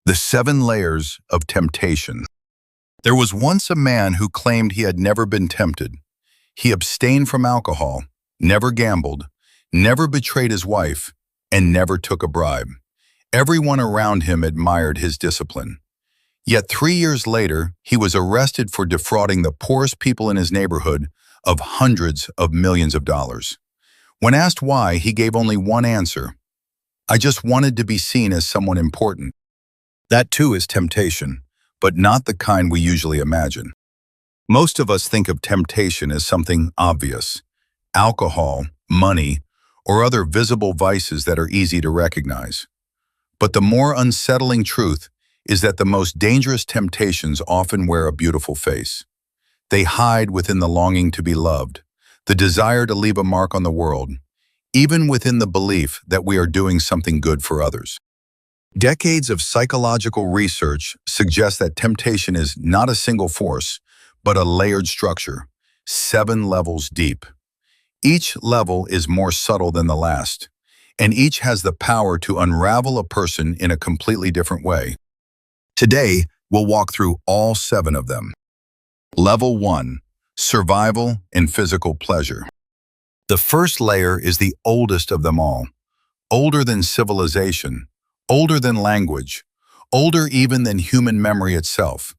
The 7 layers of temptation. There was once a man who claimed he had never been tempted. He abstained from alcohol, never gambled, never betrayed his wife, and never took a bribe. Everyone around him admired his discipline. Yet 3 years later, he was arrested for defrauding the poorest people in his neighborhood of hundreds of millions of dollars. When asked why, he gave only one answer: "I just wanted to be seen as someone important." That too is temptation, but not the kind we usually imagine. Most of us think of temptation as something obvious: alcohol, money, or other visible vices that are easy to recognize. But the more unsettling truth is that the most dangerous temptations often wear a beautiful face. They hide within the longing to be loved, the desire to leave a mark on the world, even within the belief that we are doing something good for others. Decades of psychological research suggest that temptation is not a single force, but a layered structure, 7 levels deep. Each level is more subtle than the last, and each has the power to unravel a person in a completely different way. Today, we'll walk through all 7 of them. Level 1: Survival and physical pleasure. The first layer is the oldest of them all, older than civilization, older than language, older even than human memory itself.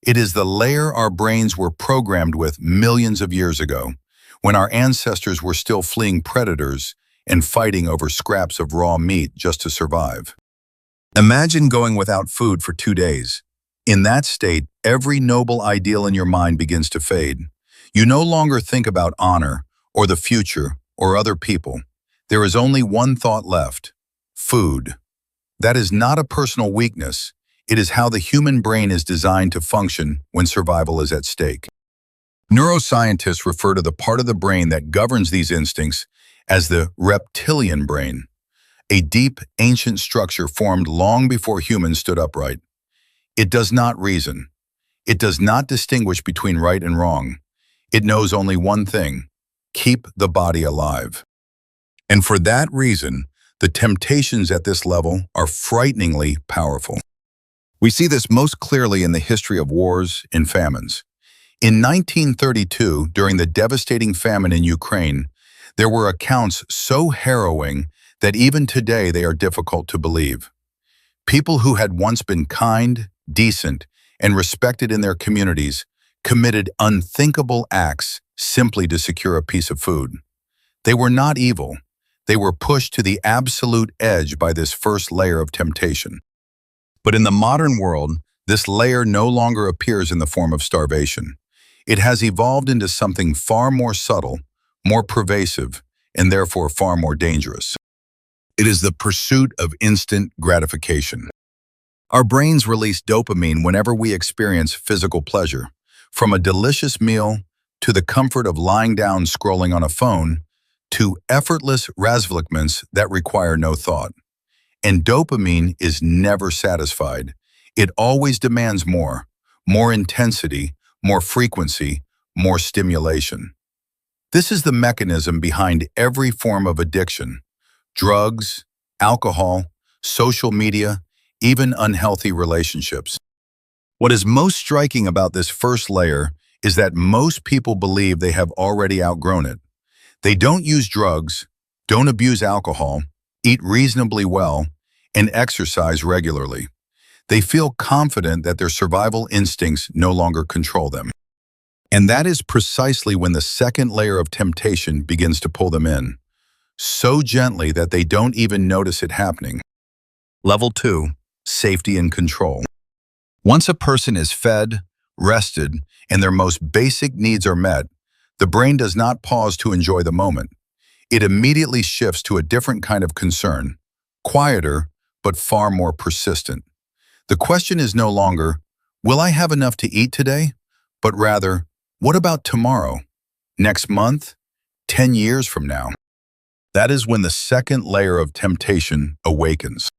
It is the layer our brains were programmed with millions of years ago, when our ancestors were still fleeing predators and fighting over scraps of raw meat just to survive. Imagine going without food for 2 days. In that state, every noble ideal in your mind begins to fade. You no longer think about honor, or the future, or other people. There is only one thought left: food. That is not a personal weakness. It is how the human brain is designed to function when survival is at stake. Neuroscientists refer to the part of the brain that governs these instincts as the reptilian brain, a deep, ancient structure formed long before humans stood upright. It does not reason. It does not distinguish between right and wrong. It knows only one thing: keep the body alive. And for that reason, the temptations at this level are frighteningly powerful. We see this most clearly in the history of wars and famines. In 1932, during the devastating famine in Ukraine, there were accounts so harrowing that even today they are difficult to believe. People who had once been kind, decent, and respected in their communities committed unthinkable acts simply to secure a piece of food. They were not evil. They were pushed to the absolute edge by this first layer of temptation. But in the modern world, this layer no longer appears in the form of starvation. It has evolved into something far more subtle, more pervasive, and therefore far more dangerous. It is the pursuit of instant gratification. Our brains release dopamine whenever we experience physical pleasure, from a delicious meal to the comfort of lying down scrolling on a phone, to effortless razvlikments that require no thought. And dopamine is never satisfied. It always demands more intensity, more frequency, more stimulation. This is the mechanism behind every form of addiction: drugs, alcohol, social media, even unhealthy relationships. What is most striking about this first layer is that most people believe they have already outgrown it. They don't use drugs, don't abuse alcohol, eat reasonably well, and exercise regularly. They feel confident that their survival instincts no longer control them. And that is precisely when the second layer of temptation begins to pull them in, so gently that they don't even notice it happening. Level 2: Safety and control. Once a person is fed, rested, and their most basic needs are met, the brain does not pause to enjoy the moment. It immediately shifts to a different kind of concern, quieter, but far more persistent. The question is no longer, "Will I have enough to eat today?" but rather, "What about tomorrow? Next month? 10 years from now?" That is when the second layer of temptation awakens.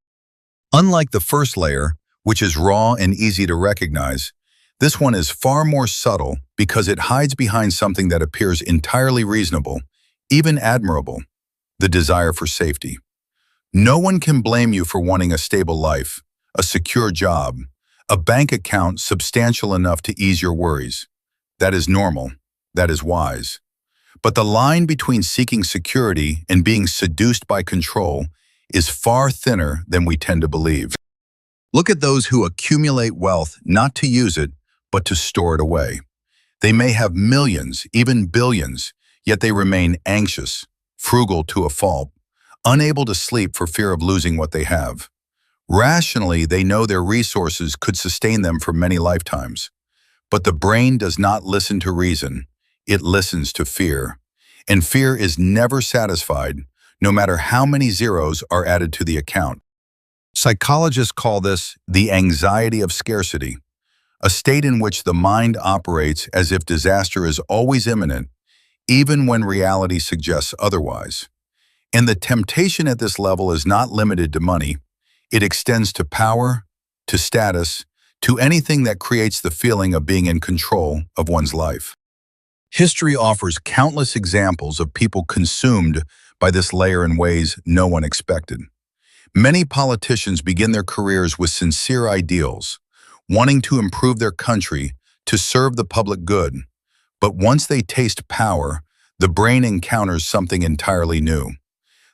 Unlike the first layer, which is raw and easy to recognize, this one is far more subtle because it hides behind something that appears entirely reasonable, even admirable: the desire for safety. No one can blame you for wanting a stable life, a secure job, a bank account substantial enough to ease your worries. That is normal. That is wise. But the line between seeking security and being seduced by control is far thinner than we tend to believe. Look at those who accumulate wealth not to use it, but to store it away. They may have millions, even billions, yet they remain anxious, frugal to a fault, unable to sleep for fear of losing what they have. Rationally, they know their resources could sustain them for many lifetimes. But the brain does not listen to reason, it listens to fear. And fear is never satisfied, no matter how many zeros are added to the account. Psychologists call this the anxiety of scarcity, a state in which the mind operates as if disaster is always imminent, even when reality suggests otherwise. And the temptation at this level is not limited to money. It extends to power, to status, to anything that creates the feeling of being in control of one's life. History offers countless examples of people consumed by this layer in ways no one expected. Many politicians begin their careers with sincere ideals, wanting to improve their country, to serve the public good. But once they taste power, the brain encounters something entirely new.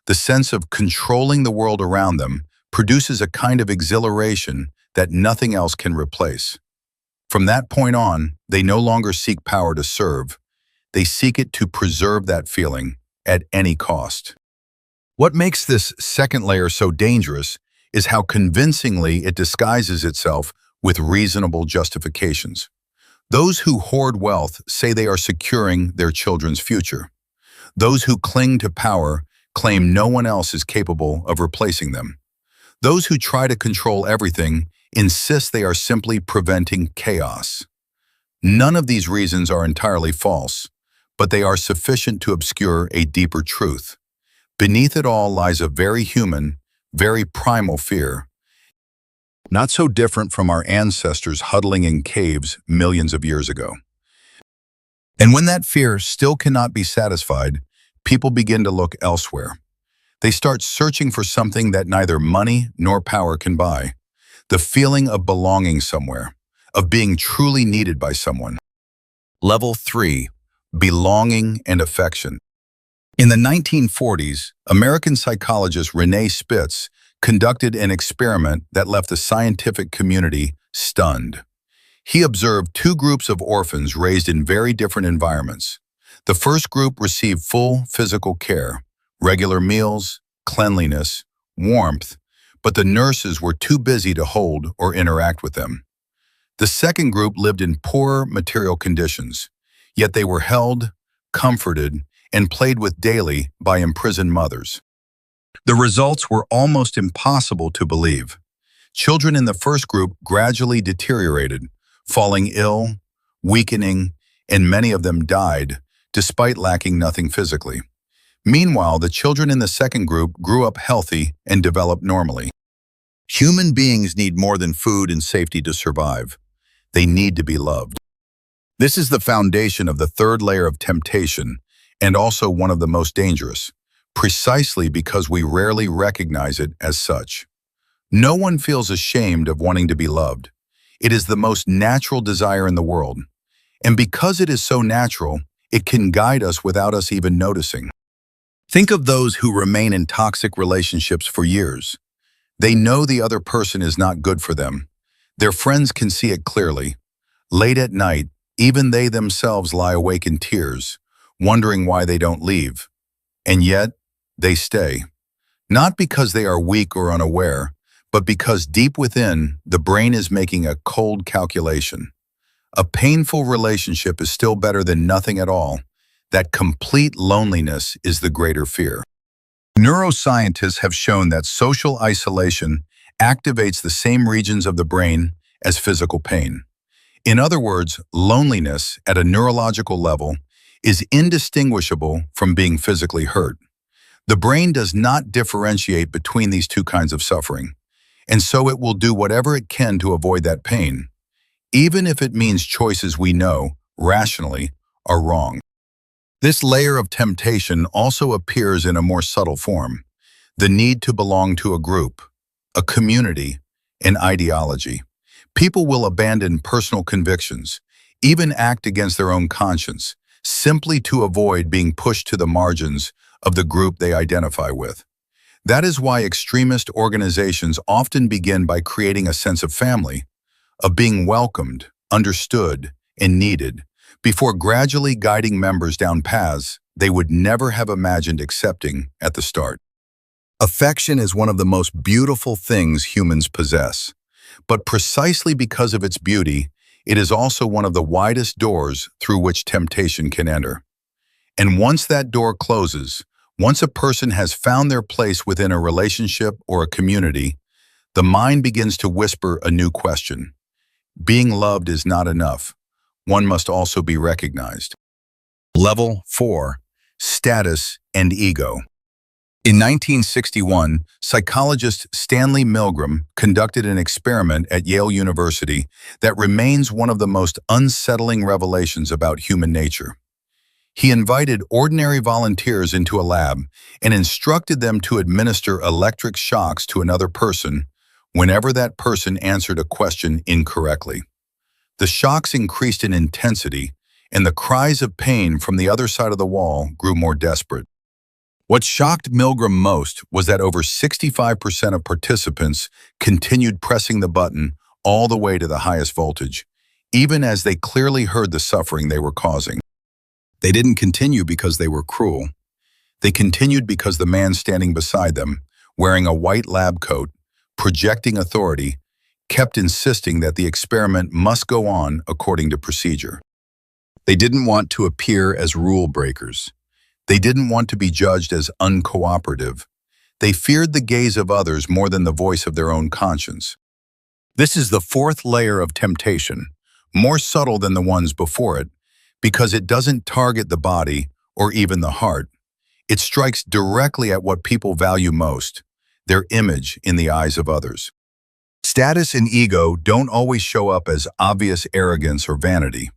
The sense of controlling the world around them produces a kind of exhilaration that nothing else can replace. From that point on, they no longer seek power to serve. They seek it to preserve that feeling at any cost. What makes this second layer so dangerous is how convincingly it disguises itself with reasonable justifications. Those who hoard wealth say they are securing their children's future. Those who cling to power claim no one else is capable of replacing them. Those who try to control everything insist they are simply preventing chaos. None of these reasons are entirely false, but they are sufficient to obscure a deeper truth. Beneath it all lies a very human, very primal fear, not so different from our ancestors huddling in caves millions of years ago. And when that fear still cannot be satisfied, people begin to look elsewhere. They start searching for something that neither money nor power can buy. The feeling of belonging somewhere, of being truly needed by someone. Level 3. Belonging and affection. In the 1940s, American psychologist Renee Spitz conducted an experiment that left the scientific community stunned. He observed two groups of orphans raised in very different environments. The first group received full physical care, regular meals, cleanliness, warmth, but the nurses were too busy to hold or interact with them. The second group lived in poorer material conditions, yet they were held, comforted, and played with daily by imprisoned mothers. The results were almost impossible to believe. Children in the first group gradually deteriorated, falling ill, weakening, and many of them died, despite lacking nothing physically. Meanwhile, the children in the second group grew up healthy and developed normally. Human beings need more than food and safety to survive. They need to be loved. This is the foundation of the third layer of temptation, and also one of the most dangerous, precisely because we rarely recognize it as such. No one feels ashamed of wanting to be loved. It is the most natural desire in the world. And because it is so natural, it can guide us without us even noticing. Think of those who remain in toxic relationships for years. They know the other person is not good for them. Their friends can see it clearly. Late at night, even they themselves lie awake in tears, wondering why they don't leave. And yet, they stay. Not because they are weak or unaware, but because deep within, the brain is making a cold calculation. A painful relationship is still better than nothing at all. That complete loneliness is the greater fear. Neuroscientists have shown that social isolation activates the same regions of the brain as physical pain. In other words, loneliness at a neurological level is indistinguishable from being physically hurt. The brain does not differentiate between these two kinds of suffering, and so it will do whatever it can to avoid that pain, even if it means choices we know, rationally, are wrong. This layer of temptation also appears in a more subtle form, the need to belong to a group, a community, and ideology. People will abandon personal convictions, even act against their own conscience, simply to avoid being pushed to the margins of the group they identify with. That is why extremist organizations often begin by creating a sense of family, of being welcomed, understood, and needed, before gradually guiding members down paths they would never have imagined accepting at the start. Affection is one of the most beautiful things humans possess, but precisely because of its beauty, it is also one of the widest doors through which temptation can enter. And once that door closes, once a person has found their place within a relationship or a community, the mind begins to whisper a new question. Being loved is not enough. One must also be recognized. Level 4. Status and ego. In 1961, psychologist Stanley Milgram conducted an experiment at Yale University that remains one of the most unsettling revelations about human nature. He invited ordinary volunteers into a lab and instructed them to administer electric shocks to another person whenever that person answered a question incorrectly. The shocks increased in intensity, and the cries of pain from the other side of the wall grew more desperate. What shocked Milgram most was that over 65% of participants continued pressing the button all the way to the highest voltage, even as they clearly heard the suffering they were causing. They didn't continue because they were cruel. They continued because the man standing beside them, wearing a white lab coat, projecting authority, kept insisting that the experiment must go on according to procedure. They didn't want to appear as rule breakers. They didn't want to be judged as uncooperative. They feared the gaze of others more than the voice of their own conscience. This is the fourth layer of temptation, more subtle than the ones before it, because it doesn't target the body or even the heart. It strikes directly at what people value most, their image in the eyes of others. Status and ego don't always show up as obvious arrogance or vanity.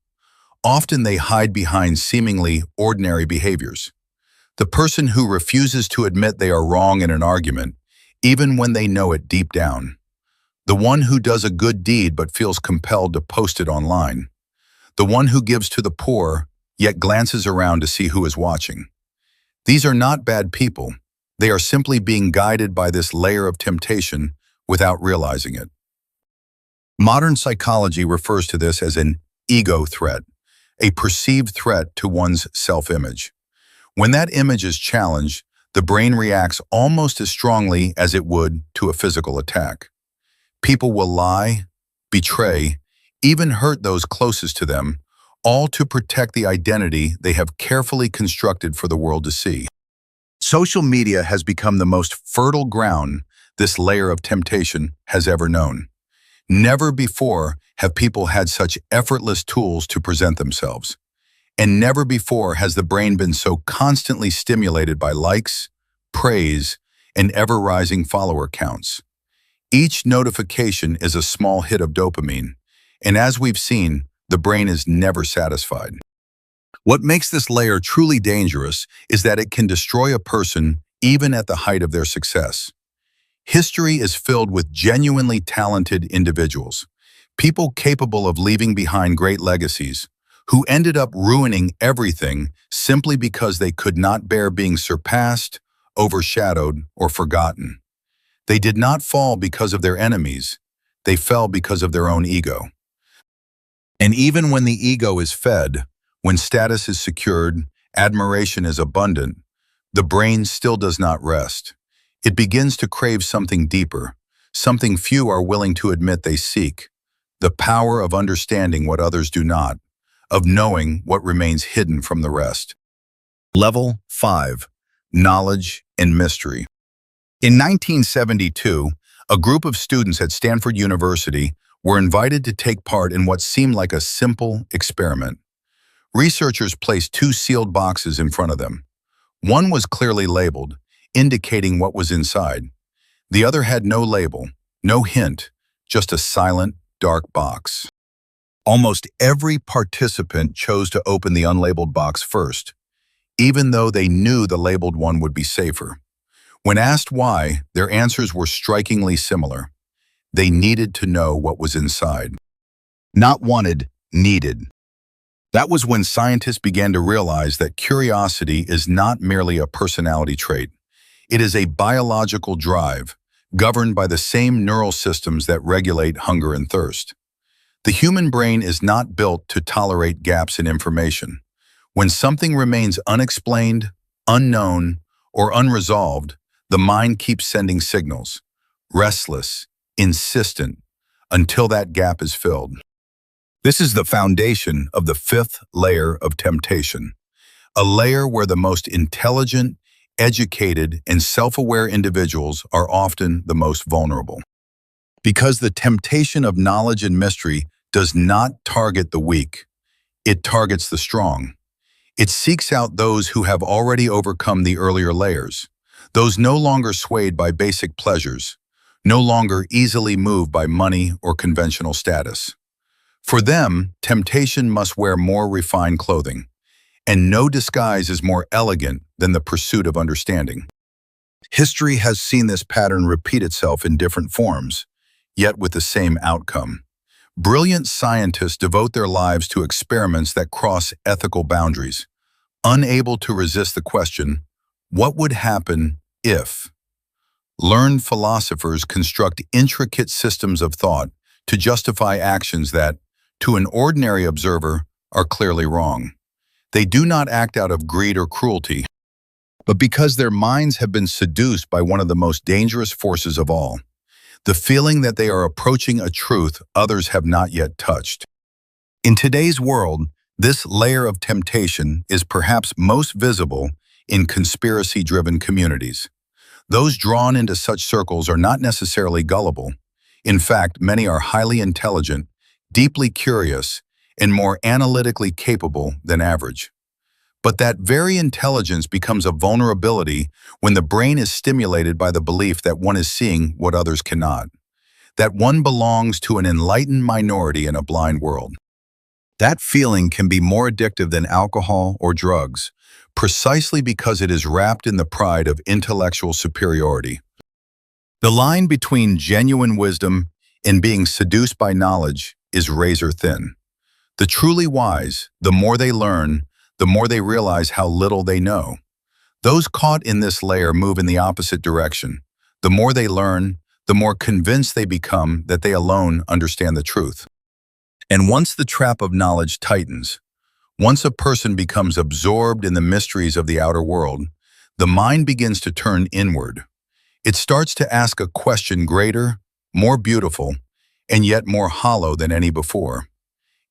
Often they hide behind seemingly ordinary behaviors. The person who refuses to admit they are wrong in an argument, even when they know it deep down. The one who does a good deed but feels compelled to post it online. The one who gives to the poor, yet glances around to see who is watching. These are not bad people. They are simply being guided by this layer of temptation without realizing it. Modern psychology refers to this as an ego threat, a perceived threat to one's self-image. When that image is challenged, the brain reacts almost as strongly as it would to a physical attack. People will lie, betray, even hurt those closest to them, all to protect the identity they have carefully constructed for the world to see. Social media has become the most fertile ground this layer of temptation has ever known. Never before have people had such effortless tools to present themselves. And never before has the brain been so constantly stimulated by likes, praise, and ever-rising follower counts. Each notification is a small hit of dopamine, and as we've seen, the brain is never satisfied. What makes this layer truly dangerous is that it can destroy a person even at the height of their success. History is filled with genuinely talented individuals, people capable of leaving behind great legacies, who ended up ruining everything simply because they could not bear being surpassed, overshadowed, or forgotten. They did not fall because of their enemies. They fell because of their own ego. And even when the ego is fed, when status is secured, admiration is abundant, the brain still does not rest. It begins to crave something deeper, something few are willing to admit they seek, the power of understanding what others do not, of knowing what remains hidden from the rest. Level 5. Knowledge and mystery. In 1972, a group of students at Stanford University were invited to take part in what seemed like a simple experiment. Researchers placed two sealed boxes in front of them. One was clearly labeled, indicating what was inside. The other had no label, no hint, just a silent, dark box. Almost every participant chose to open the unlabeled box first, even though they knew the labeled one would be safer. When asked why, their answers were strikingly similar. They needed to know what was inside. Not wanted, needed. That was when scientists began to realize that curiosity is not merely a personality trait. It is a biological drive, governed by the same neural systems that regulate hunger and thirst. The human brain is not built to tolerate gaps in information. When something remains unexplained, unknown, or unresolved, the mind keeps sending signals, restless, insistent, until that gap is filled. This is the foundation of the fifth layer of temptation, a layer where the most intelligent, educated, and self-aware individuals are often the most vulnerable. Because the temptation of knowledge and mystery does not target the weak, it targets the strong. It seeks out those who have already overcome the earlier layers, those no longer swayed by basic pleasures, no longer easily moved by money or conventional status. For them, temptation must wear more refined clothing, and no disguise is more elegant than the pursuit of understanding. History has seen this pattern repeat itself in different forms, yet with the same outcome. Brilliant scientists devote their lives to experiments that cross ethical boundaries, unable to resist the question, what would happen if? Learned philosophers construct intricate systems of thought to justify actions that, to an ordinary observer, are clearly wrong. They do not act out of greed or cruelty, but because their minds have been seduced by one of the most dangerous forces of all, the feeling that they are approaching a truth others have not yet touched. In today's world, this layer of temptation is perhaps most visible in conspiracy-driven communities. Those drawn into such circles are not necessarily gullible. In fact, many are highly intelligent, deeply curious, and more analytically capable than average. But that very intelligence becomes a vulnerability when the brain is stimulated by the belief that one is seeing what others cannot, that one belongs to an enlightened minority in a blind world. That feeling can be more addictive than alcohol or drugs, precisely because it is wrapped in the pride of intellectual superiority. The line between genuine wisdom and being seduced by knowledge is razor thin. The truly wise, the more they learn, the more they realize how little they know. Those caught in this layer move in the opposite direction. The more they learn, the more convinced they become that they alone understand the truth. And once the trap of knowledge tightens, once a person becomes absorbed in the mysteries of the outer world, the mind begins to turn inward. It starts to ask a question greater, more beautiful, and yet more hollow than any before.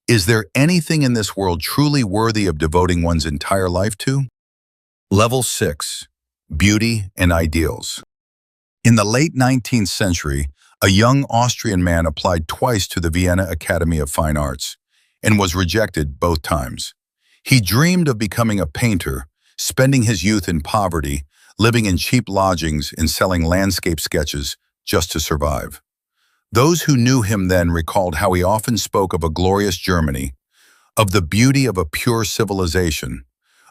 Is there anything in this world truly worthy of devoting one's entire life to? Level 6. Beauty and Ideals. In the late 19th century, a young Austrian man applied twice to the Vienna Academy of Fine Arts and was rejected both times. He dreamed of becoming a painter, spending his youth in poverty, living in cheap lodgings and selling landscape sketches just to survive. Those who knew him then recalled how he often spoke of a glorious Germany, of the beauty of a pure civilization,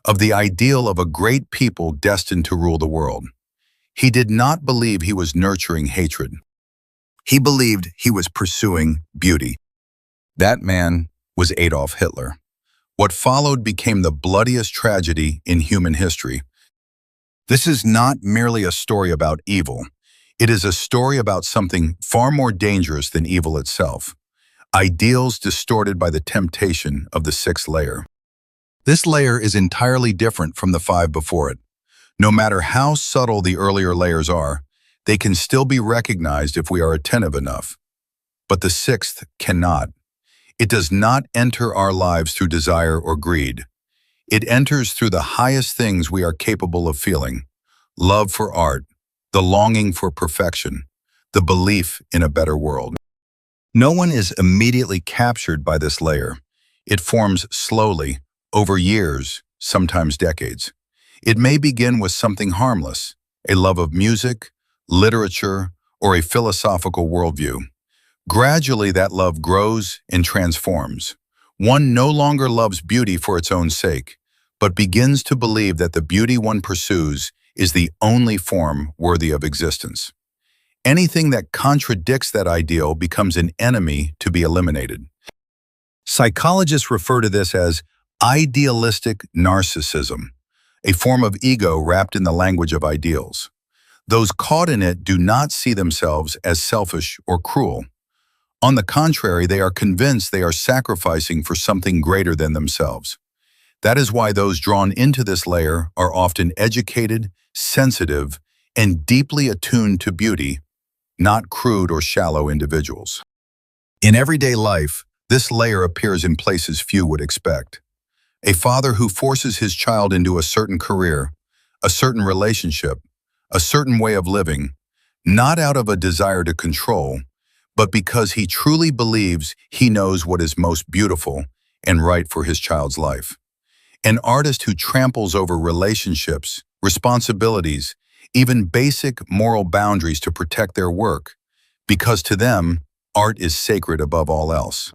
of the ideal of a great people destined to rule the world. He did not believe he was nurturing hatred. He believed he was pursuing beauty. That man was Adolf Hitler. What followed became the bloodiest tragedy in human history. This is not merely a story about evil. It is a story about something far more dangerous than evil itself. Ideals distorted by the temptation of the sixth layer. This layer is entirely different from the 5 before it. No matter how subtle the earlier layers are, they can still be recognized if we are attentive enough. But the 6th cannot. It does not enter our lives through desire or greed. It enters through the highest things we are capable of feeling: love for art, the longing for perfection, the belief in a better world. No one is immediately captured by this layer. It forms slowly, over years, sometimes decades. It may begin with something harmless, a love of music, literature, or a philosophical worldview. Gradually, that love grows and transforms. One no longer loves beauty for its own sake, but begins to believe that the beauty one pursues is the only form worthy of existence. Anything that contradicts that ideal becomes an enemy to be eliminated. Psychologists refer to this as idealistic narcissism, a form of ego wrapped in the language of ideals. Those caught in it do not see themselves as selfish or cruel. On the contrary, they are convinced they are sacrificing for something greater than themselves. That is why those drawn into this layer are often educated, sensitive, and deeply attuned to beauty, not crude or shallow individuals. In everyday life, this layer appears in places few would expect. A father who forces his child into a certain career, a certain relationship, a certain way of living, not out of a desire to control, but because he truly believes he knows what is most beautiful and right for his child's life. An artist who tramples over relationships, responsibilities, even basic moral boundaries to protect their work, because to them, art is sacred above all else.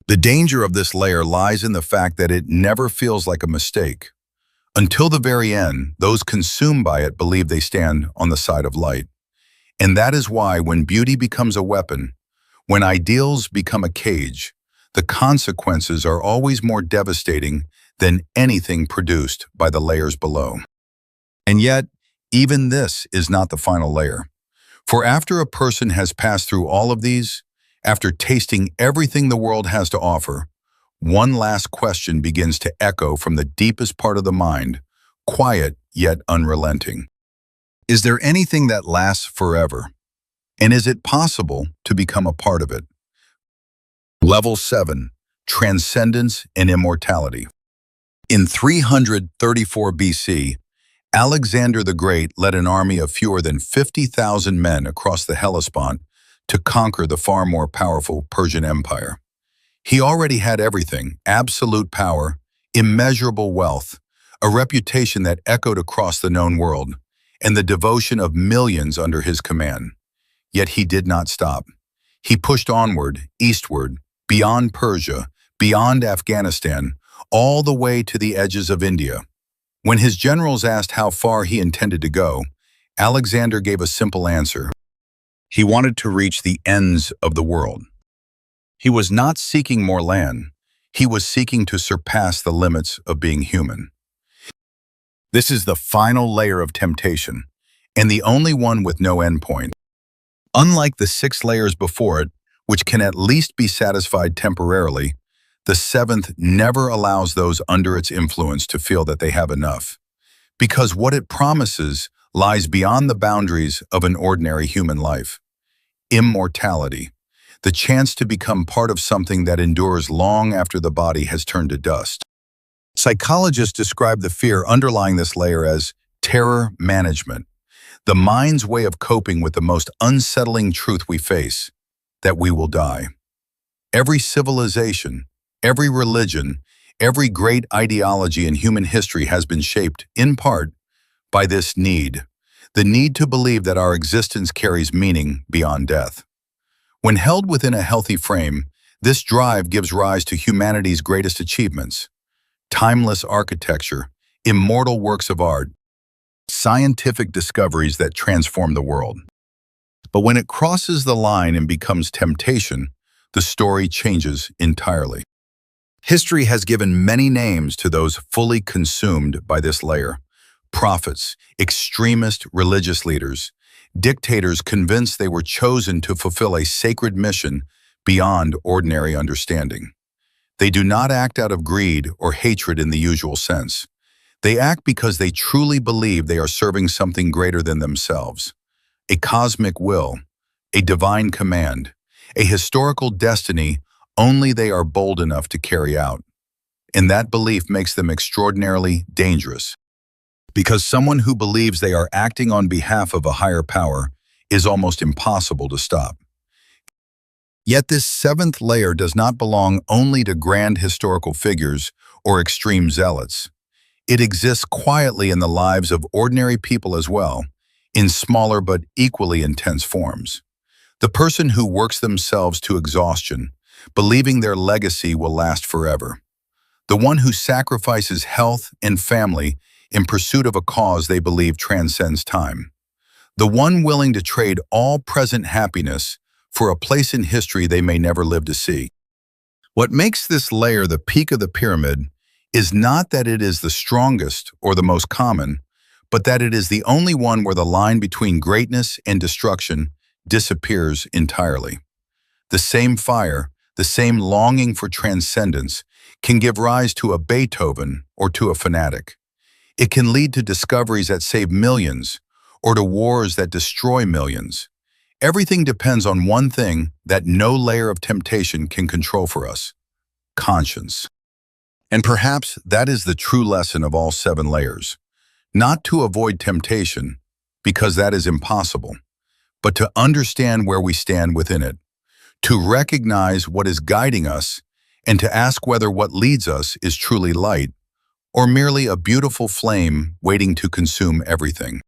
The danger of this layer lies in the fact that it never feels like a mistake. Until the very end, those consumed by it believe they stand on the side of light. And that is why when beauty becomes a weapon, when ideals become a cage, the consequences are always more devastating than anything produced by the layers below. And yet, even this is not the final layer. For after a person has passed through all of these, after tasting everything the world has to offer, one last question begins to echo from the deepest part of the mind, quiet yet unrelenting. Is there anything that lasts forever? And is it possible to become a part of it? Level 7. Transcendence and Immortality. In 334 BC, Alexander the Great led an army of fewer than 50,000 men across the Hellespont to conquer the far more powerful Persian Empire. He already had everything: absolute power, immeasurable wealth, a reputation that echoed across the known world, and the devotion of millions under his command. Yet he did not stop. He pushed onward, eastward, beyond Persia, beyond Afghanistan, all the way to the edges of India. When his generals asked how far he intended to go, Alexander gave a simple answer. He wanted to reach the ends of the world. He was not seeking more land. He was seeking to surpass the limits of being human. This is the final layer of temptation, and the only one with no endpoint. Unlike the 6 layers before it, which can at least be satisfied temporarily, the 7th never allows those under its influence to feel that they have enough, because what it promises lies beyond the boundaries of an ordinary human life. Immortality, the chance to become part of something that endures long after the body has turned to dust. Psychologists describe the fear underlying this layer as terror management, the mind's way of coping with the most unsettling truth we face, that we will die. Every civilization, every religion, every great ideology in human history has been shaped, in part, by this need, the need to believe that our existence carries meaning beyond death. When held within a healthy frame, this drive gives rise to humanity's greatest achievements: timeless architecture, immortal works of art, scientific discoveries that transform the world. But when it crosses the line and becomes temptation, the story changes entirely. History has given many names to those fully consumed by this layer: prophets, extremist religious leaders, dictators convinced they were chosen to fulfill a sacred mission beyond ordinary understanding. They do not act out of greed or hatred in the usual sense. They act because they truly believe they are serving something greater than themselves: a cosmic will, a divine command, a historical destiny only they are bold enough to carry out. And that belief makes them extraordinarily dangerous, because someone who believes they are acting on behalf of a higher power is almost impossible to stop. Yet this 7th layer does not belong only to grand historical figures or extreme zealots. It exists quietly in the lives of ordinary people as well, in smaller but equally intense forms. The person who works themselves to exhaustion, believing their legacy will last forever. The one who sacrifices health and family in pursuit of a cause they believe transcends time. the one willing to trade all present happiness for a place in history they may never live to see. What makes this layer the peak of the pyramid is not that it is the strongest or the most common, but that it is the only one where the line between greatness and destruction disappears entirely. The same fire, the same longing for transcendence, can give rise to a Beethoven or to a fanatic. It can lead to discoveries that save millions or to wars that destroy millions. Everything depends on one thing that no layer of temptation can control for us: conscience. And perhaps that is the true lesson of all 7 layers. Not to avoid temptation, because that is impossible, but to understand where we stand within it, to recognize what is guiding us, and to ask whether what leads us is truly light or merely a beautiful flame waiting to consume everything.